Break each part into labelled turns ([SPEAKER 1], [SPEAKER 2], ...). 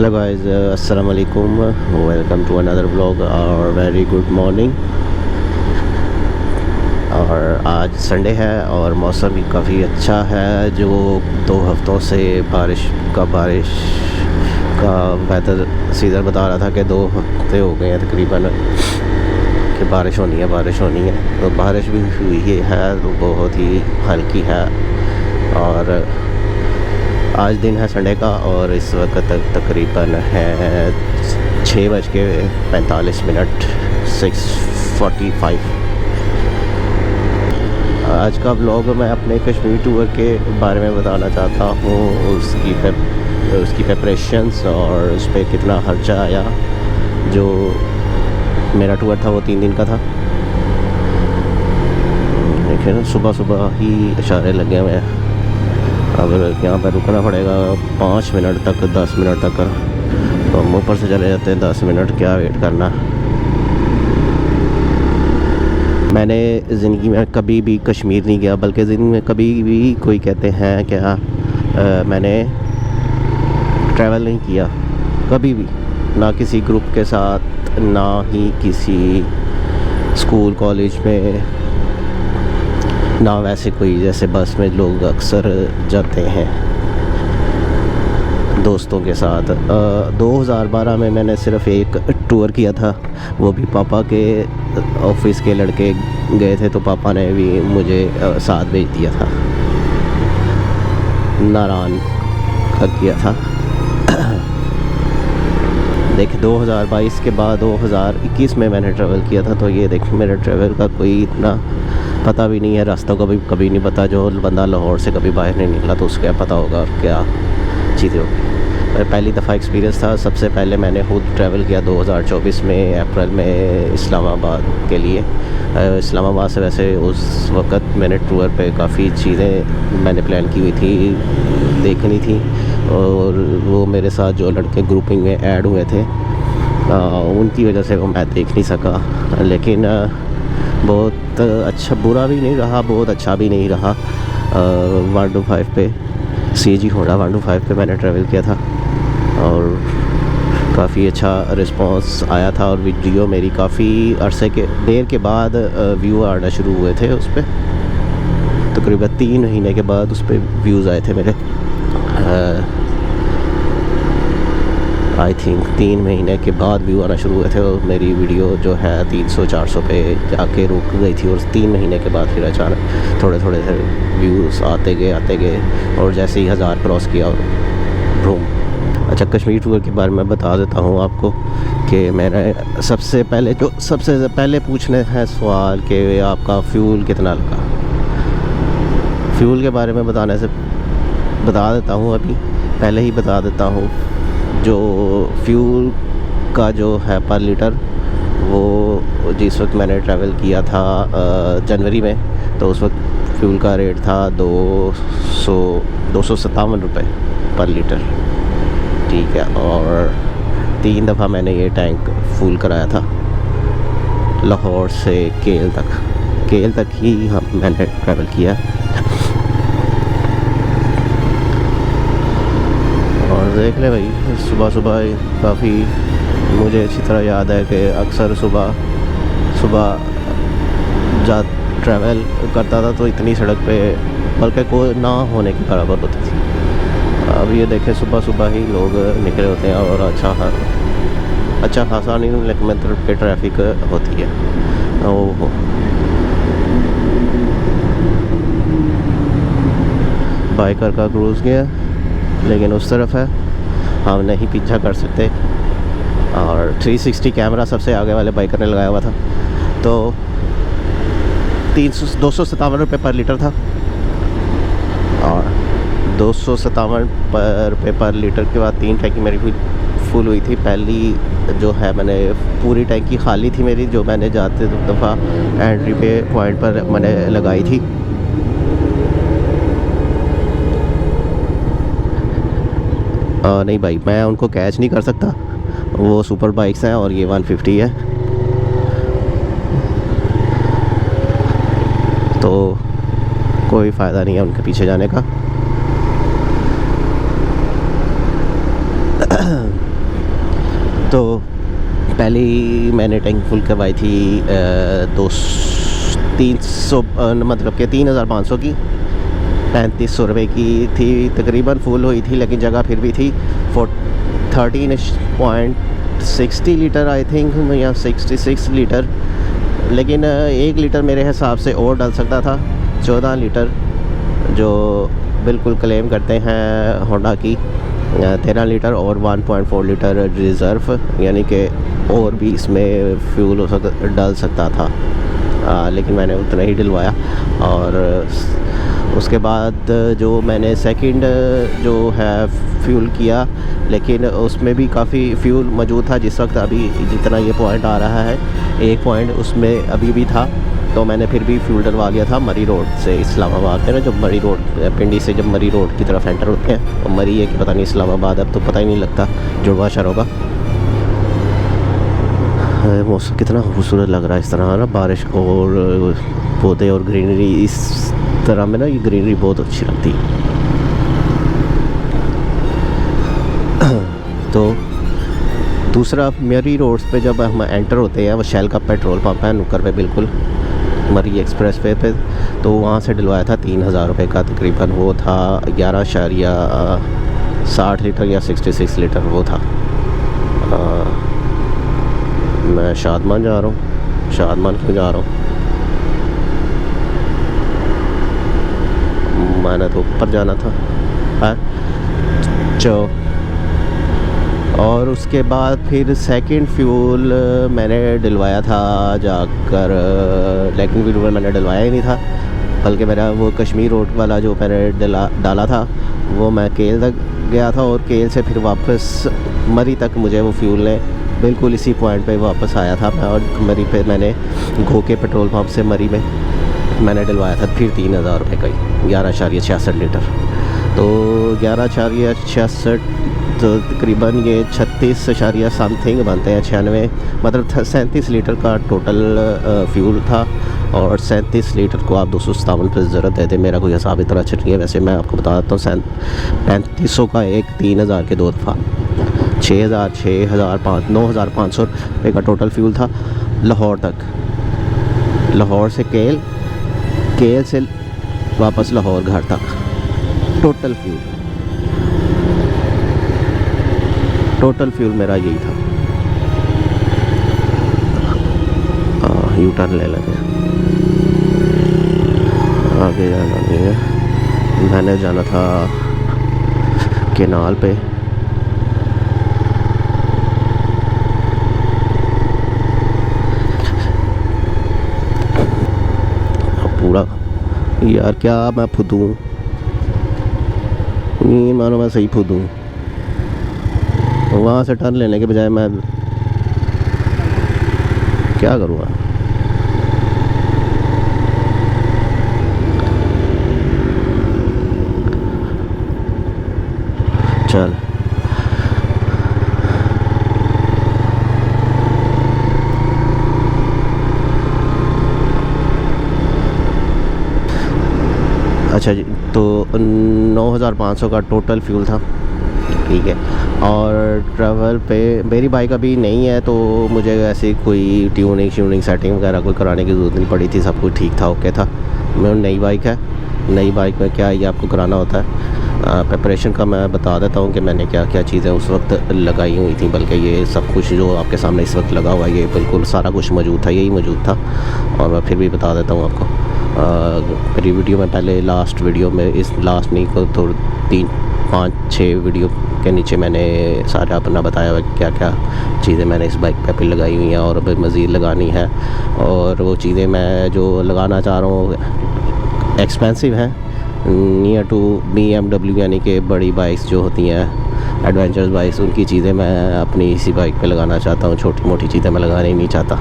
[SPEAKER 1] Hello guys, अस्सलाम वालेकुम। Welcome to another vlog और वेरी गुड मॉर्निंग। और आज संडे है और मौसम भी काफ़ी अच्छा है। जो 2 हफ्तों से बारिश का वेदर सीजन बता रहा था कि 2 हफ्ते हो गए हैं तकरीबन कि बारिश होनी है। तो बारिश भी हुई है, तो बहुत ही हल्की है। और आज दिन है संडे का और इस वक्त तकरीबन है 6:45, 6:45। आज का ब्लॉग मैं अपने कश्मीर टूर के बारे में बताना चाहता हूँ, उसकी प्रेपरेशंस और उस पर कितना खर्चा आया। जो मेरा टूर था वो 3 दिन का था। देखिए ना, सुबह ही इशारे लगे हुए हैं। अब यहाँ पर रुकना पड़ेगा 5 मिनट तक, 10 मिनट तक। तो हम ऊपर से चले जाते हैं, 10 मिनट क्या वेट करना। मैंने ज़िंदगी में कभी भी कश्मीर नहीं गया, बल्कि ज़िंदगी में कभी भी कोई कहते हैं क्या मैंने ट्रैवल नहीं किया कभी भी, ना किसी ग्रुप के साथ, ना ही किसी स्कूल कॉलेज में, ना वैसे कोई जैसे बस में लोग अक्सर जाते हैं दोस्तों के साथ। 2012 में मैंने सिर्फ एक टूर किया था, वो भी पापा के ऑफिस के लड़के गए थे, तो पापा ने भी मुझे साथ भेज दिया था। नारायण का किया था। देख 2022 के बाद 2021 में मैंने ट्रैवल किया था। तो ये देख, मेरे ट्रैवल का कोई इतना पता भी नहीं है, रास्ता का भी कभी नहीं पता। जो बंदा लाहौर से कभी बाहर नहीं निकला तो उसको क्या पता होगा और क्या चीज़ें होगी। पर पहली दफ़ा एक्सपीरियंस था। सबसे पहले मैंने खुद ट्रैवल किया 2024 में अप्रैल में इस्लामाबाद के लिए। इस्लामाबाद से वैसे उस वक़्त मैंने टूर पे काफ़ी चीज़ें मैंने प्लान की हुई थी, देखनी थी। और वो मेरे साथ जो लड़के ग्रुपिंग में ऐड हुए थे, उनकी वजह से वो मैं देख नहीं सका। लेकिन बहुत अच्छा, बुरा भी नहीं रहा, बहुत अच्छा भी नहीं रहा। 125 पे CG होंडा 125 पे मैंने ट्रैवल किया था और काफ़ी अच्छा रिस्पांस आया था। और वीडियो मेरी काफ़ी अरसे के देर के बाद व्यू आना शुरू हुए थे उस पर। तकरीबन 3 महीने के बाद उस पर व्यूज़ आए थे मेरे। आई थिंक 3 महीने के बाद व्यू आना शुरू हुए थे और मेरी वीडियो जो है 300-400 पे जाके रुक गई थी। और 3 महीने के बाद फिर अचानक थोड़े थोड़े से व्यूज़ आते गए और जैसे ही 1000 क्रॉस किया और बूम। अच्छा, कश्मीर टूर के बारे में बता देता हूँ आपको कि मैंने सबसे पहले पूछने हैं सवाल कि आपका फ्यूल कितना लगा। फ्यूल के बारे में बताने से बता देता हूँ, अभी पहले ही बता देता हूँ। जो फ्यूल का जो है पर लीटर, वो जिस वक्त मैंने ट्रैवल किया था जनवरी में, तो उस वक्त फ्यूल का रेट था 257 रुपये पर लीटर। ठीक है। और 3 दफ़ा मैंने ये टैंक फुल कराया था, लाहौर से केल तक ही मैंने ट्रैवल किया। देख ले भाई, सुबह काफ़ी मुझे अच्छी तरह याद है कि अक्सर सुबह ट्रैवल करता था तो इतनी सड़क पे बल्कि कोई ना होने के बराबर होती थी। अब ये देखें, सुबह ही लोग निकले होते हैं और अच्छा खासा नहीं, लेकिन मतलब पे ट्रैफिक होती है। ओहो, बाइकर का क्रूज़ गया, लेकिन उस तरफ है, हम नहीं पीछा कर सकते। और 360 कैमरा सबसे आगे वाले बाइकर ने लगाया हुआ था। तो 257 रुपये पर लीटर था। और 257 रुपये पर लीटर के बाद 3 टैंकी मेरी फुल हुई थी। पहली जो है, मैंने पूरी टैंकी खाली थी मेरी, जो मैंने जाते दफ़ा एंट्री पे पॉइंट पर मैंने लगाई थी। नहीं भाई, मैं उनको कैच नहीं कर सकता, वो सुपर बाइक्स हैं और ये 150 है, तो कोई फ़ायदा नहीं है उनके पीछे जाने का। मैंने टैंक फुल करवाई थी 300 मतलब कि 3500 की, 3500 रुपये की थी तकरीबन। फुल हुई थी लेकिन जगह फिर भी थी 13.60 लीटर आई थिंक, या 66 लीटर। लेकिन 1 लीटर मेरे हिसाब से और डाल सकता था। 14 लीटर जो बिल्कुल क्लेम करते हैं होंडा की, 13 लीटर और 1.4 लीटर रिज़र्व, यानी कि और भी इसमें फ्यूल हो डल सकता था। लेकिन मैंने उतना ही डलवाया। और उसके बाद जो मैंने सेकंड जो है फ्यूल किया, लेकिन उसमें भी काफ़ी फ्यूल मौजूद था जिस वक्त। अभी जितना ये पॉइंट आ रहा है, एक पॉइंट उसमें अभी भी था, तो मैंने फिर भी फ्यूल डलवा लिया था मरी रोड से इस्लामाबाद में ना। जब मरी रोड पिंडी से जब मरी रोड की तरफ एंटर होते हैं, और मरी है कि पता नहीं इस्लामाबाद, अब तो पता ही नहीं लगता, जुड़वा शहर होगा। मौसम कितना खूबसूरत लग रहा है इस तरह ना, बारिश और पौधे और ग्रीनरी, इस तरह में ना ये ग्रीनरी बहुत अच्छी लगती है। तो दूसरा मरी रोड पे जब हम एंटर होते हैं, वो शेल का पेट्रोल पंप है नुक्कर पे बिल्कुल मरी एक्सप्रेस वे पे, तो वहाँ से डलवाया था 3000 रुपये का तकरीबन। वो था 11.60 लीटर या 66 लीटर वो था। मैं शादमान जा रहा हूँ। शादमान क्यों जा रहा हूँ? मैंने तो ऊपर जाना था। और उसके बाद फिर सेकंड फ्यूल मैंने डलवाया था जाकर, लेकिन फ्यूल मैंने डलवाया ही नहीं था, बल्कि मेरा वो कश्मीर रोड वाला जो मैंने डाला था वो मैं केल तक गया था, और केल से फिर वापस मरी तक मुझे वो फ्यूल ने बिल्कुल इसी पॉइंट पे वापस आया था मैं। और मरी पे मैंने घो के पेट्रोल पंप से मरी में मैंने डलवाया था फिर 3000 रुपये का ही, 11.66 लीटर। तो 11.66 तो तकरीबन ये 36 समथिंग बनते हैं, 96 मतलब 37 लीटर का टोटल फ्यूल था। और 37 लीटर को आप 257 पर ज़रूरत देते। मेरा कोई हिसाब इतना अच्छा नहीं है वैसे, मैं आपको बता देता हूँ। 3500 का एक, 3000 के 2 दफ़ा, 6000, 6005, 9500 रुपये का टोटल फ्यूल था लाहौर तक। लाहौर से केल, केल से वापस लाहौर घर तक टोटल फ्यूल मेरा यही था। यू टर्न ले लेंगे, आगे जाना नहीं है। मैंने जाना था केनाल पे। पूरा यार क्या मैं फुदूँ, नहीं मानो मैं सही फुदूँ। वहाँ से टर्न लेने के बजाय मैं क्या करूँगा? चल अच्छा जी, तो 9500 का टोटल फ्यूल था, ठीक है। और ट्रैवल पे मेरी बाइक अभी नहीं है, तो मुझे ऐसी कोई ट्यूनिंग सेटिंग वगैरह कोई कराने की ज़रूरत नहीं पड़ी थी। सब कुछ ठीक था, ओके था। मेरी नई बाइक है, नई बाइक में क्या ये आपको कराना होता है। प्रिपरेशन का मैं बता देता हूँ कि मैंने क्या क्या चीज़ें उस वक्त लगाई हुई थी, बल्कि ये सब कुछ जो आपके सामने इस वक्त लगा हुआ है ये बिल्कुल सारा कुछ मौजूद था, यही मौजूद था। और मैं फिर भी बता देता हूँ आपको। मेरी वीडियो में पहले लास्ट वीडियो में, इस लास्ट नहीं को तो 3, 5, 6 वीडियो के नीचे मैंने सारा अपना बताया हुआ क्या क्या चीज़ें मैंने इस बाइक पे लगाई हुई हैं और अभी मज़ीद लगानी है। और वो चीज़ें मैं जो लगाना चाह रहा हूँ एक्सपेंसिव हैं, नियर टू BMW, यानी कि बड़ी बाइक्स जो होती हैं एडवेंचर्स बाइक्स, उनकी चीज़ें मैं अपनी इसी बाइक पे लगाना चाहता हूँ। छोटी मोटी चीज़ें मैं लगाना ही नहीं चाहता,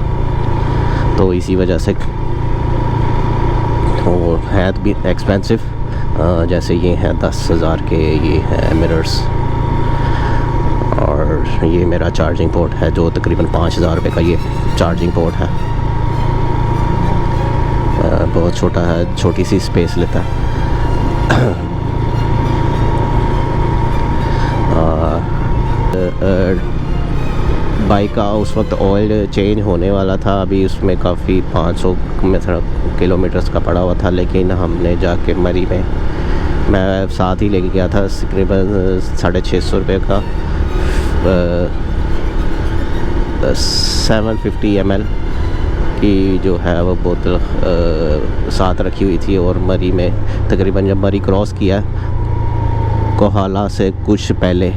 [SPEAKER 1] तो इसी वजह से वो है भी एक्सपेंसिव। जैसे ये हैं 10,000 के, ये हैं मिरर्स, और ये मेरा चार्जिंग पोर्ट है जो तकरीबन 5000 रुपये का ये चार्जिंग पोर्ट है। बहुत छोटा है, छोटी सी स्पेस लेता है। बाइक का उस वक्त ऑयल चेंज होने वाला था, अभी उसमें काफ़ी 500 किलोमीटर्स का पड़ा हुआ था। लेकिन हमने जाके मरी में, मैं साथ ही लेके गया था तकरीबन 650 रुपये का 750 ml की जो है वो बोतल साथ रखी हुई थी। और मरी में तकरीबन जब मरी क्रॉस किया कोहाला से कुछ पहले,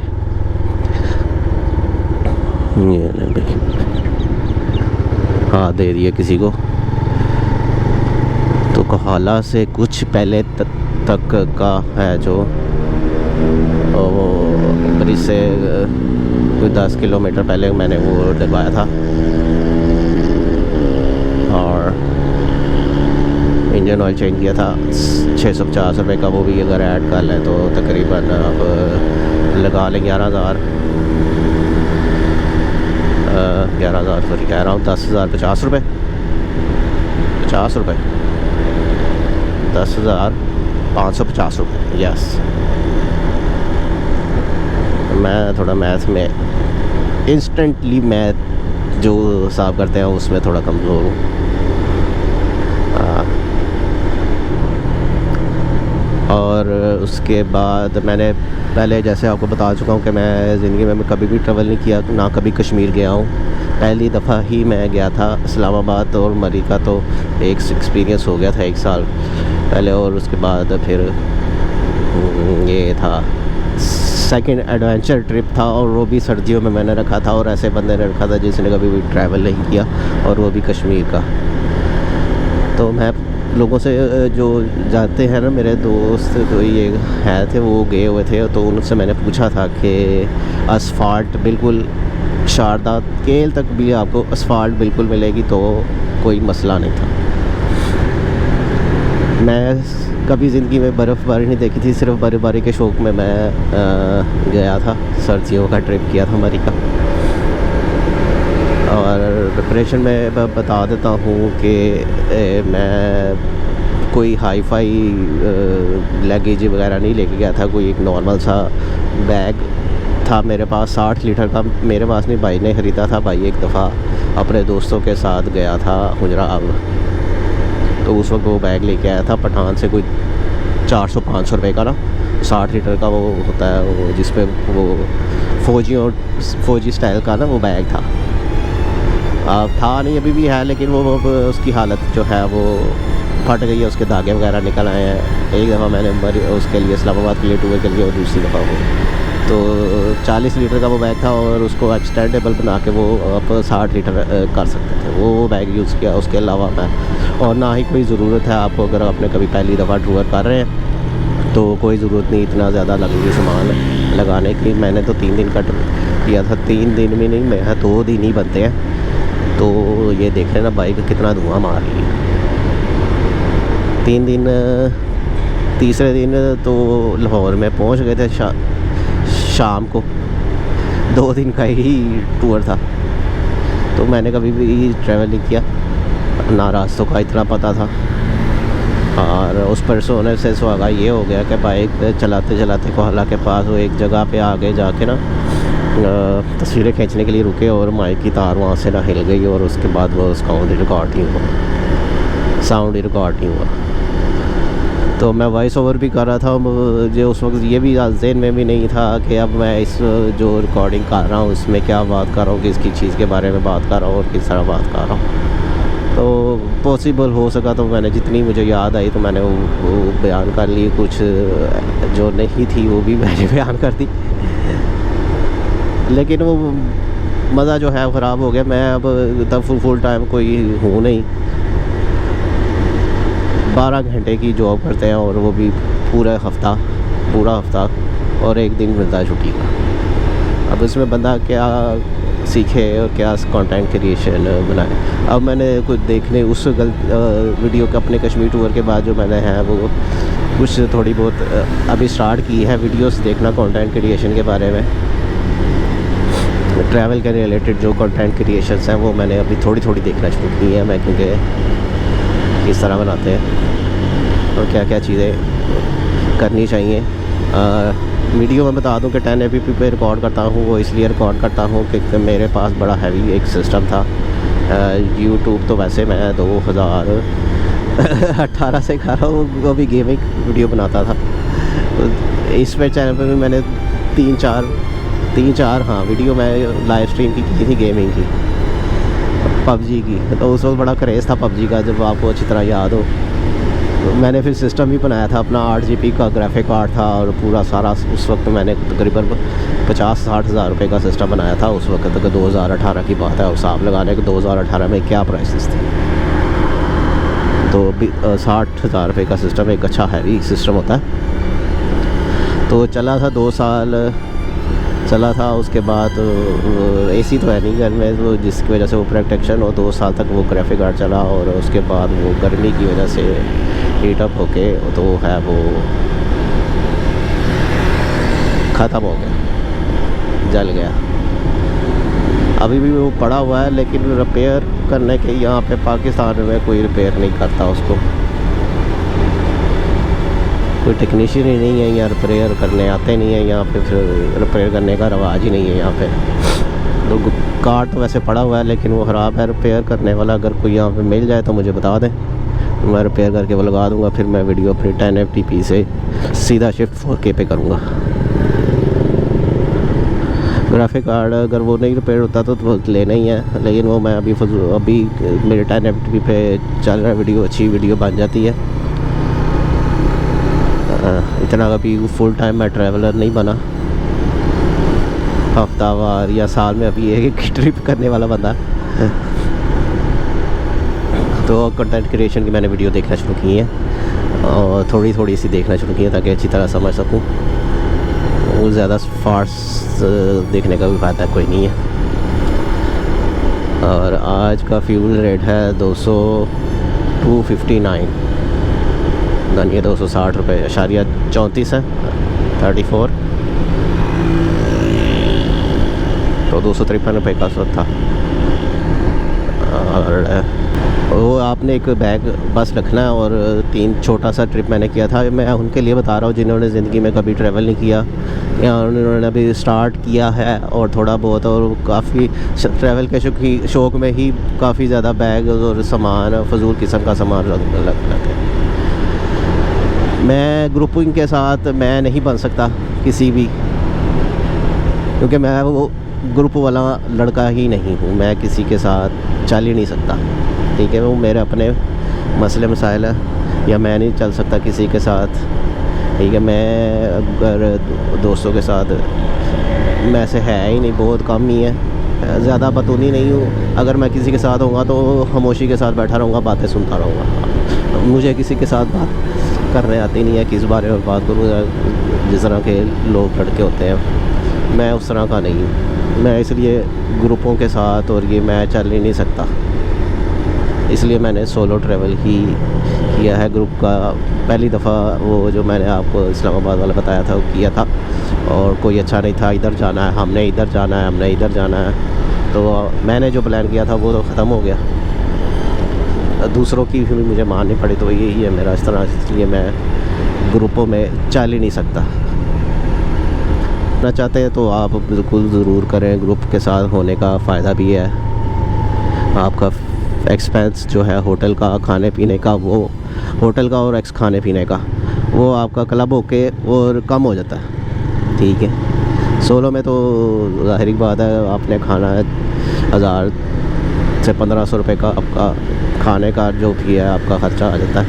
[SPEAKER 1] हाँ दे दिए किसी को, तो कोहाला से कुछ पहले तक का है जो वो मरी से कोई 10 किलोमीटर पहले मैंने वो डलवाया था। और इंजन ऑयल चेंज किया था 650 रुपये का, वो भी अगर ऐड कर लें तो तकरीबन अब लगा लें 11,000 सॉरी कह रहा हूँ 10,050 रुपये 50 रुपये 10,550 रुपये। यस, मैं थोड़ा मैथ में इंस्टेंटली मैथ जो हिसाब करते हैं उसमें थोड़ा कमज़ोर हूँ। और उसके बाद मैंने पहले जैसे आपको बता चुका हूँ कि मैं ज़िंदगी में कभी भी ट्रैवल नहीं किया, ना कभी कश्मीर गया हूँ। पहली दफ़ा ही मैं गया था इस्लामाबाद, और मरी का तो एक एक्सपीरियंस हो गया था 1 साल पहले। और उसके बाद फिर ये था सेकंड एडवेंचर ट्रिप था, और वो भी सर्दियों में मैंने रखा था, और ऐसे बंदे ने रखा था जिसने कभी भी ट्रैवल नहीं किया, और वो भी कश्मीर का। तो मैं लोगों से जो जाते हैं ना, मेरे दोस्त तो ये है थे, वो गए हुए थे, तो उनसे मैंने पूछा था कि असफाल्ट बिल्कुल शारदा केल तक भी आपको असफाल्ट बिल्कुल मिलेगी, तो कोई मसला नहीं था। मैं कभी ज़िंदगी में बर्फ़बारी नहीं देखी थी, सिर्फ बर्फ़बारी के शौक़ में मैं गया था, सर्दियों का ट्रिप किया था मरी का। और प्रिपरेशन में बता देता हूँ कि मैं कोई हाई फाई लगेज वगैरह नहीं लेके गया था, कोई एक नॉर्मल सा बैग था मेरे पास 60 लीटर का। मेरे पास नहीं, भाई ने ख़रीदा था। भाई एक दफ़ा अपने दोस्तों के साथ गया था हुजराब, तो उस वक्त वो बैग लेके आया था पठान से, कोई 400-500 रुपये का ना, 60 लीटर का वो होता है, वो जिस पे वो फ़ौजी स्टाइल का ना वो बैग था। था नहीं, अभी भी है, लेकिन वो उसकी हालत जो है वो फट गई है, उसके धागे वगैरह निकल आए हैं। एक दफ़ा मैंने उसके लिए इस्लामाबाद के लिए टूर के लिए, और दूसरी दफ़ा वो तो 40 लीटर का वो बैग था, और उसको एक्सटेंडेबल बना के वो आप 60 लीटर कर सकते थे, वो बैग यूज़ किया। उसके अलावा मैं, और ना ही कोई ज़रूरत है आपको, अगर आपने कभी पहली दफ़ा टूर कर रहे हैं तो कोई ज़रूरत नहीं इतना ज़्यादा लगेगी सामान लगाने की। मैंने तो 3 दिन का किया था, 3 दिन भी नहीं, मैं 2 दिन ही बनते हैं। तो ये देख लेना बाइक कितना धुआं मार रही है। 3 दिन, तीसरे दिन तो लाहौर में पहुंच गए थे शाम को। 2 दिन का ही टूर था, तो मैंने कभी भी ट्रैवल नहीं किया, ना रास्तों का इतना पता था। और उस पर सोने से सुहागा ये हो गया कि बाइक चलाते चलाते कोहाला के पास वो एक जगह पे आगे जाके ना तस्वीरें खींचने के लिए रुके, और माइक की तार वहाँ से ना हिल गई, और उसके बाद वो साउंड रिकॉर्ड नहीं हुआ। तो मैं वॉइस ओवर भी कर रहा था, मुझे उस वक्त ये भी ज़हन में भी नहीं था कि अब मैं इस जो रिकॉर्डिंग कर रहा हूँ उसमें क्या बात कर रहा हूँ, किसकी चीज़ के बारे में बात कर रहा हूँ और किस तरह बात कर रहा हूँ। तो पॉसिबल हो सका तो मैंने जितनी मुझे याद आई तो मैंने वो बयान कर ली, कुछ जो नहीं थी वो भी मैंने बयान कर दी। लेकिन वो मज़ा जो है ख़राब हो गया। मैं अब तब फुल टाइम कोई हूँ नहीं, 12 घंटे की जॉब करते हैं, और वो भी पूरा हफ्ता, और 1 दिन मिलता है छुट्टी का। अब इसमें बंदा क्या सीखे और क्या कंटेंट क्रिएशन बनाए। अब मैंने कुछ देखने उस वीडियो के अपने कश्मीर टूर के बाद जो मैंने है वो कुछ थोड़ी बहुत अभी स्टार्ट की है वीडियोस देखना कंटेंट क्रिएशन के बारे में। ट्रैवल के रिलेटेड जो कंटेंट क्रिएशंस हैं वो मैंने अभी थोड़ी देखना शुरू की है मैं, क्योंकि किस तरह बनाते हैं और क्या क्या चीज़ें करनी चाहिए। वीडियो मैं बता दूं कि 1080p पे रिकॉर्ड करता हूँ, वो इसलिए रिकॉर्ड करता हूँ कि मेरे पास बड़ा हैवी एक सिस्टम था। यूट्यूब तो वैसे मैं 2018 से कर रहा हूँ, वो भी गेमिंग वीडियो बनाता था। इस पे चैनल पे भी मैंने तीन चार हाँ वीडियो मैं लाइव स्ट्रीम की थी गेमिंग की, पबजी की। तो उस वक्त बड़ा क्रेज़ था पबजी का, जब आपको अच्छी तरह याद हो। तो मैंने फिर सिस्टम भी बनाया था अपना, 8 GB का ग्राफिक कार्ड था और पूरा सारा। उस वक्त मैंने तकरीबन 50-60 हज़ार रुपये का सिस्टम बनाया था उस वक्त तक। 2018 की बात है, और हिसाब लगाने के 2018 में क्या प्राइसेस थे। तो 60 हज़ार रुपये का सिस्टम एक अच्छा हैवी सिस्टम होता है। तो चला था 2 साल चला था। उसके बाद AC तो है नहीं घर में, तो जिसकी वजह से वो प्रोटेक्शन हो, 2 साल तक वो ग्राफिक कार्ड चला। और उसके बाद वो गर्मी की वजह से हीटअप होके तो है वो ख़त्म हो गया, जल गया। अभी भी वो पड़ा हुआ है, लेकिन रिपेयर करने के यहाँ पे पाकिस्तान में कोई रिपेयर नहीं करता उसको। कोई टेक्नीशियन ही नहीं है यहाँ, रिपेयर करने आते नहीं है यहाँ पे। फिर रिपेयर करने का रवाज ही नहीं है यहाँ पे। तो कार्ड तो वैसे पड़ा हुआ है, लेकिन वो ख़राब है। रिपेयर करने वाला अगर कोई यहाँ पे मिल जाए तो मुझे बता दें, मैं रिपेयर करके वो लगा दूँगा। फिर मैं वीडियो अपनी 1080p से सीधा शिफ्ट 4K पे करूँगा। ग्राफिक कार्ड अगर वो नहीं रिपेयर होता तो लेना ही है, लेकिन वो मैं अभी मेरे 1080p पे चल रहा है वीडियो, अच्छी वीडियो बन जाती है। इतना अभी फुल टाइम मैं ट्रैवलर नहीं बना, हफ्तावार या साल में अभी एक ट्रिप करने वाला बंदा। तो कंटेंट क्रिएशन की मैंने वीडियो देखना शुरू की है, और थोड़ी सी देखना शुरू की है ताकि अच्छी तरह समझ सकूं। वो ज़्यादा फार्स देखने का भी फ़ायदा कोई नहीं है। और आज का फ्यूल रेट है 259, ये 260 रुपये अशारिया 34 है, 34। तो 253 रुपये का था। और वो आपने एक बैग बस रखना है। और 3 छोटा सा ट्रिप मैंने किया था, मैं उनके लिए बता रहा हूँ जिन्होंने ज़िंदगी में कभी ट्रैवल नहीं किया या उन्होंने अभी स्टार्ट किया है और थोड़ा बहुत, और काफ़ी ट्रैवल के शौक़ में ही काफ़ी ज़्यादा बैग और सामान, फजूल किस्म का सामान लग है। मैं ग्रुपिंग के साथ मैं नहीं बन सकता किसी भी, क्योंकि मैं वो ग्रुप वाला लड़का ही नहीं हूँ। मैं किसी के साथ चल ही नहीं सकता, ठीक है। वो मेरे अपने मसले मसाइल है, या मैं नहीं चल सकता किसी के साथ, ठीक है। मैं अगर दोस्तों के साथ मैं से है ही नहीं, बहुत कम ही है, ज़्यादा बतूनी नहीं हूँ। अगर मैं किसी के साथ होऊंगा तो खामोशी के साथ बैठा रहूँगा, बातें सुनता रहूँगा। मुझे किसी के साथ बात करने आती नहीं है, किस बारे में बात करूँ। जिस तरह के लोग लड़के होते हैं, मैं उस तरह का नहीं हूँ। मैं इसलिए ग्रुपों के साथ और ये मैं चल ही नहीं सकता, इसलिए मैंने सोलो ट्रैवल ही किया है। ग्रुप का पहली दफ़ा वो जो मैंने आपको इस्लामाबाद वाला बताया था वो किया था, और कोई अच्छा नहीं था। इधर जाना है, हमने इधर जाना है, हमने इधर जाना है। तो मैंने जो प्लान किया था वो तो ख़त्म हो गया, दूसरों की भी मुझे माननी पड़ी। तो यही है मेरा इस तरह, इसलिए मैं ग्रुपों में चल ही नहीं सकता। ना चाहते हैं तो आप बिल्कुल ज़रूर करें, ग्रुप के साथ होने का फ़ायदा भी है। आपका एक्सपेंस जो है होटल का, खाने पीने का, वो होटल का और खाने पीने का वो आपका क्लब होके और कम हो जाता है, ठीक है। सोलो में तो ज़ाहिर बात है, आपने खाना 1000 से 1500 रुपये का आपका खाने का जो भी है आपका ख़र्चा आ जाता है।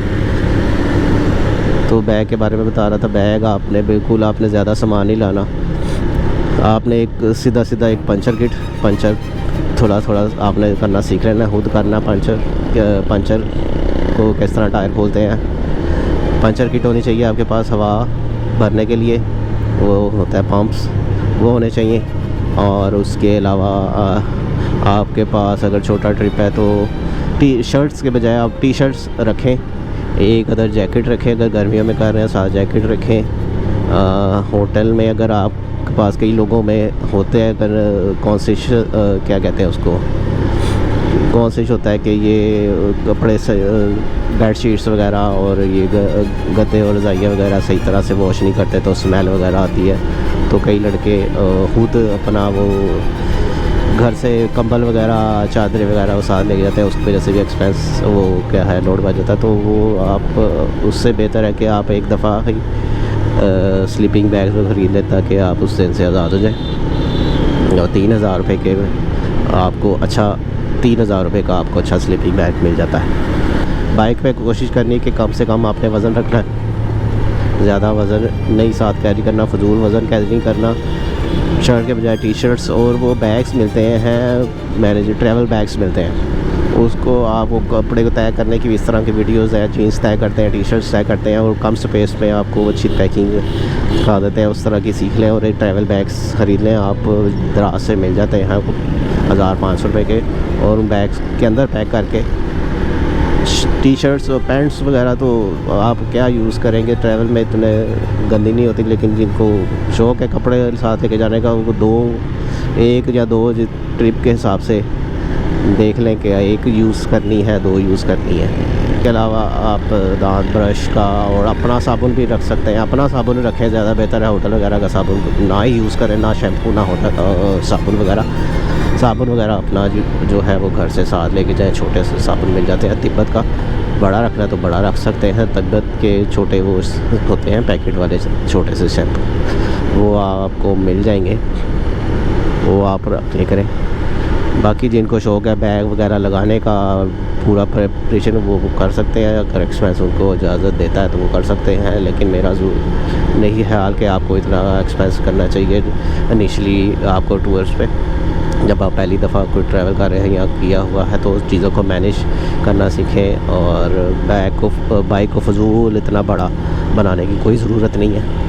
[SPEAKER 1] तो बैग के बारे में बता रहा था, बैग आपने ज़्यादा सामान नहीं लाना। आपने एक सीधा एक पंचर किट, पंचर थोड़ा आपने करना सीख लेना, खुद करना। पंचर को किस तरह टायर खोलते हैं। पंचर किट होनी चाहिए आपके पास हवा भरने के लिए, वो होता है पंप्स, वो होने चाहिए। और उसके अलावा आपके पास अगर छोटा ट्रिप है तो टी-शर्ट्स के बजाय आप टी-शर्ट्स रखें, एक अदर जैकेट रखें। अगर गर्मियों में कर रहे हैं 7 जैकेट रखें। होटल में अगर आपके पास कई लोगों में होते हैं, अगर कॉन्सिश क्या कहते हैं उसको, कॉन्सिश होता है कि ये कपड़े बेड शीट्स वगैरह और ये गद्दे और रज़ाइयाँ वगैरह सही तरह से वॉश नहीं करते तो स्मेल वगैरह आती है। तो कई लड़के खुद अपना वो घर से कंबल वगैरह चादरें वगैरह वो साथ लेके जाते हैं, उसकी वजह से भी एक्सपेंस वो क्या है लोड बढ़ जाता है। तो वो आप उससे बेहतर है कि आप एक दफ़ा ही स्लीपिंग बैग ख़रीद लें ताकि आप उस दिन से आज़ाद हो जाए। और 3000 रुपये के आपको अच्छा 3000 रुपये का आपको अच्छा स्लीपिंग बैग मिल जाता है। बाइक पे कोशिश करनी है कि कम से कम आपने वज़न रखना है, ज़्यादा वज़न नहीं साथ कैरी करना, फजूल वज़न कैरी नहीं करना। शर्ट के बजाय टी शर्ट्स और वो बैग्स मिलते हैं, मैंने जो ट्रैवल बैग्स मिलते हैं उसको आप वो कपड़े को तय करने की इस तरह की वीडियोज़ हैं, जीन्स तय करते हैं, टी शर्ट्स तय करते हैं और कम स्पेस में आपको अच्छी पैकिंग दिखा देते हैं, उस तरह की सीख लें और एक ट्रैवल बैग्स ख़रीद लें। आप दराज से मिल जाते हैं 1500 रुपये के, और उन बैग्स के अंदर पैक करके टी शर्ट्स और पैंट्स वगैरह तो आप क्या यूज़ करेंगे, ट्रैवल में इतने गंदी नहीं होती, लेकिन जिनको शौक़ है कपड़े साथ लेके जाने का वो एक या दो ट्रिप के हिसाब से देख लें कि एक यूज़ करनी है, 2 यूज़ करनी है। इसके अलावा आप दांत ब्रश का और अपना साबुन भी रख सकते हैं। अपना साबुन रखें, ज़्यादा बेहतर है। होटल वगैरह का साबुन ना ही यूज़ करें, ना शैम्पू ना होटल साबुन वगैरह अपना जो है वो घर से साथ लेके जाएं। छोटे से साबुन मिल जाते हैं, तिब्बत का बड़ा रखना है तो बड़ा रख सकते हैं, तिब्बत के छोटे वो होते हैं पैकेट वाले छोटे से शैम्पू, वो आपको मिल जाएंगे, वो आप रख ले करें। बाकी जिनको शौक़ है बैग वगैरह लगाने का पूरा प्रिपरेशन वो कर सकते हैं, अगर एक्सपेंस उनको इजाज़त देता है तो वो कर सकते हैं, लेकिन मेरा नहीं है हाल कि आपको इतना एक्सपेंस करना चाहिए इनिशली आपको टूर्स पे। जब आप पहली दफ़ा कोई ट्रैवल कर रहे हैं या किया हुआ है तो उस चीज़ों को मैनेज करना सीखें, और बाइक को फजूल इतना बड़ा बनाने की कोई ज़रूरत नहीं है।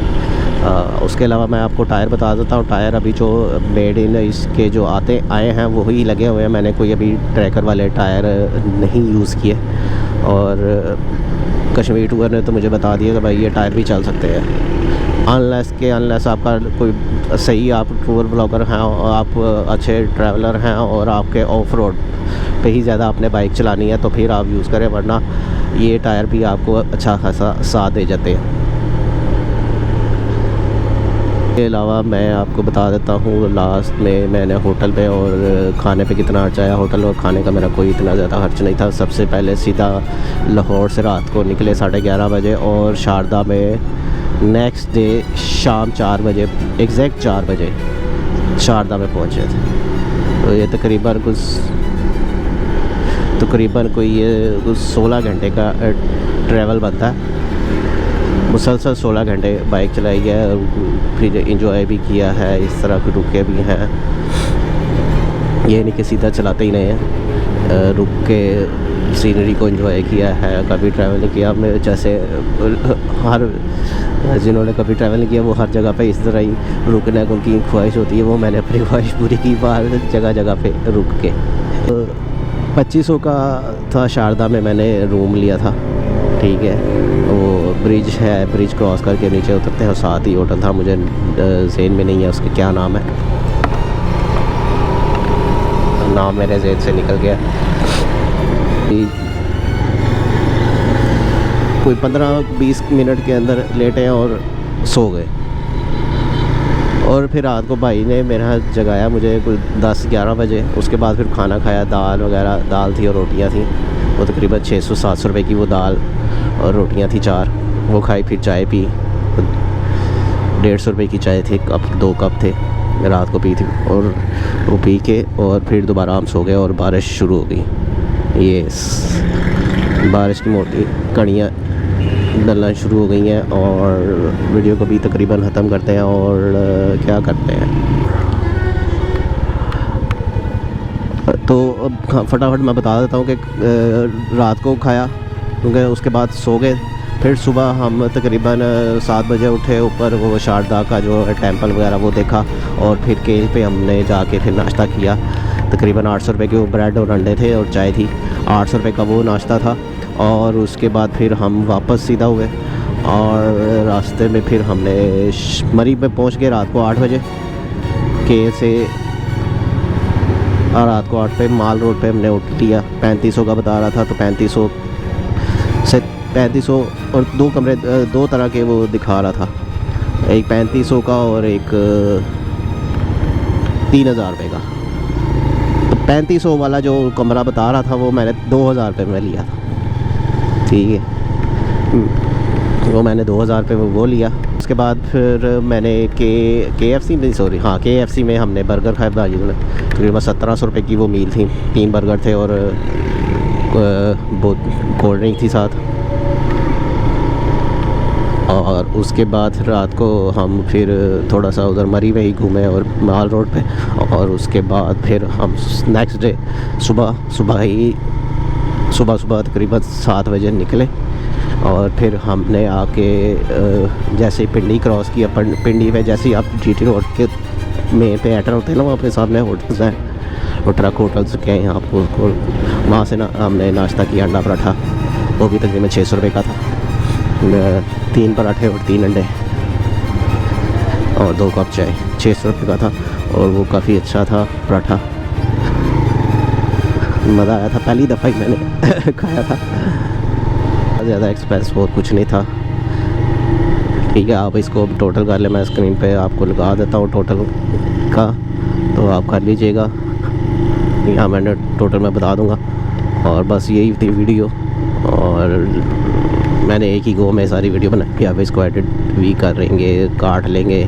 [SPEAKER 1] उसके अलावा मैं आपको टायर बता देता हूँ। टायर अभी जो मेड इन इसके जो आए हैं वही लगे हुए हैं, मैंने कोई अभी ट्रैकर वाले टायर नहीं यूज़ किए। और कश्मीर टूर ने तो मुझे बता दिया कि भाई ये टायर भी चल सकते हैं, अनलेस आपका कोई सही आप टूर ब्लॉगर हैं और आप अच्छे ट्रैवलर हैं और आपके ऑफ रोड पे ही ज़्यादा आपने बाइक चलानी है तो फिर आप यूज़ करें, वरना ये टायर भी आपको अच्छा खासा साथ दे जाते हैं। इसके अलावा मैं आपको बता देता हूँ लास्ट में मैंने होटल पे और खाने पे कितना खर्च आया। होटल और खाने का मेरा कोई इतना ज़्यादा खर्च नहीं था। सबसे पहले सीधा लाहौर से रात को निकले 11:30 बजे और शारदा में नेक्स्ट डे शाम 4 बजे एग्जैक्ट 4 बजे शारदा में पहुँचे थे। तो ये तकरीबन कोई ये 16 घंटे का ट्रैवल बनता है। मुसलसल 16 घंटे बाइक चलाई है और फिर इंजॉय भी किया है, इस तरह के रुके भी हैं। ये नहीं कि सीधा चलाते ही नहीं हैं, रुक के सीनरी को एंजॉय किया है। कभी ट्रैवल किया मैं जैसे जिन्होंने कभी ट्रैवल नहीं किया वो हर जगह पे इस तरह ही रुकने को उनकी ख्वाहिश होती है, वो मैंने अपनी ख्वाहिश पूरी की, बाहर जगह पे रुक के। 2500 का था शारदा में मैंने रूम लिया था, ठीक है। वो ब्रिज है, ब्रिज क्रॉस करके नीचे उतरते हैं और साथ ही होटल था, मुझे ज़हन में नहीं है उसके क्या नाम है, नाम मेरे ज़हन से निकल गया। कोई 15-20 मिनट के अंदर लेटे और सो गए। और फिर रात को भाई ने मेरा जगाया मुझे कोई 10-11 बजे। उसके बाद फिर खाना खाया, दाल थी और रोटियां थी, वो तकरीबन 600-700 रुपये की वो दाल और रोटियां थी 4, वो खाई। फिर चाय पी, 150 रुपये की चाय थी, 2 कप थे, रात को पी थी। और वो पी के और फिर दोबारा हम सो गए और बारिश शुरू हो गई। ये बारिश की मोटी कड़ियाँ डलना शुरू हो गई हैं और वीडियो को भी तकरीबन ख़त्म करते हैं। और क्या करते हैं तो अब फटाफट मैं बता देता हूँ कि रात को खाया, क्योंकि उसके बाद सो गए। फिर सुबह हम तकरीबन 7 बजे उठे, ऊपर वो शारदा का जो टेंपल वगैरह वो देखा और फिर के पे हमने जाके फिर नाश्ता किया। तकरीबन 800 रुपये के वो ब्रेड और अंडे थे और चाय थी, 800 रुपये का वो नाश्ता था। और उसके बाद फिर हम वापस सीधा हुए और रास्ते में फिर हमने मरी में पहुंच गए रात को 8 बजे के से, और रात को 8 पे माल रोड पे हमने उठ लिया। 3500 का बता रहा था तो 3500 से 3500 और 2 कमरे 2 तरह के वो दिखा रहा था, एक 3500 का और एक 3000 रुपये का। तो 3500 वाला जो कमरा बता रहा था वो मैंने 2000 रुपये में लिया था, ठीक है। वो मैंने 2000 रुपये में वो लिया। उसके बाद फिर मैंने KFC में, सॉरी हाँ KFC में हमने बर्गर खाए भाई ने, तकरीबन 1700 रुपये की वो मील थी, 3 बर्गर थे और वो कोल्ड ड्रिंक थी साथ। और उसके बाद रात को हम फिर थोड़ा सा उधर मरी में ही घूमे और माल रोड पे, और उसके बाद फिर हम नेक्स्ट डे सुबह तकरीबन 7 बजे निकले। और फिर हमने आके जैसे पिंडी क्रॉस किया, पिंडी पे जैसे ही आप GT रोड के में पे एंटर होते हैं ना, वहाँ पे सामने होटल्स हैं, वो ट्रक होटल्स के हैं आपको, वहाँ से ना हमने नाश्ता किया अंडा पराठा, वो भी तकरीबन 600 रुपये का था, 3 पराठे और 3 अंडे और 2 कप चाय, 600 रुपये का था। और वो काफ़ी अच्छा था पराठा, मज़ा आया था, पहली दफ़ा ही मैंने खाया था। ज़्यादा एक्सपेंस बहुत कुछ नहीं था, ठीक है। आप इसको टोटल कर लें, मैं स्क्रीन पे आपको लगा देता हूँ टोटल का, तो आप कर लीजिएगा, यहाँ मैंने टोटल मैं बता दूँगा। और बस यही थी वीडियो, और मैंने एक ही गो में सारी वीडियो बनाई, अब इसको एडिट भी करेंगे, काट लेंगे,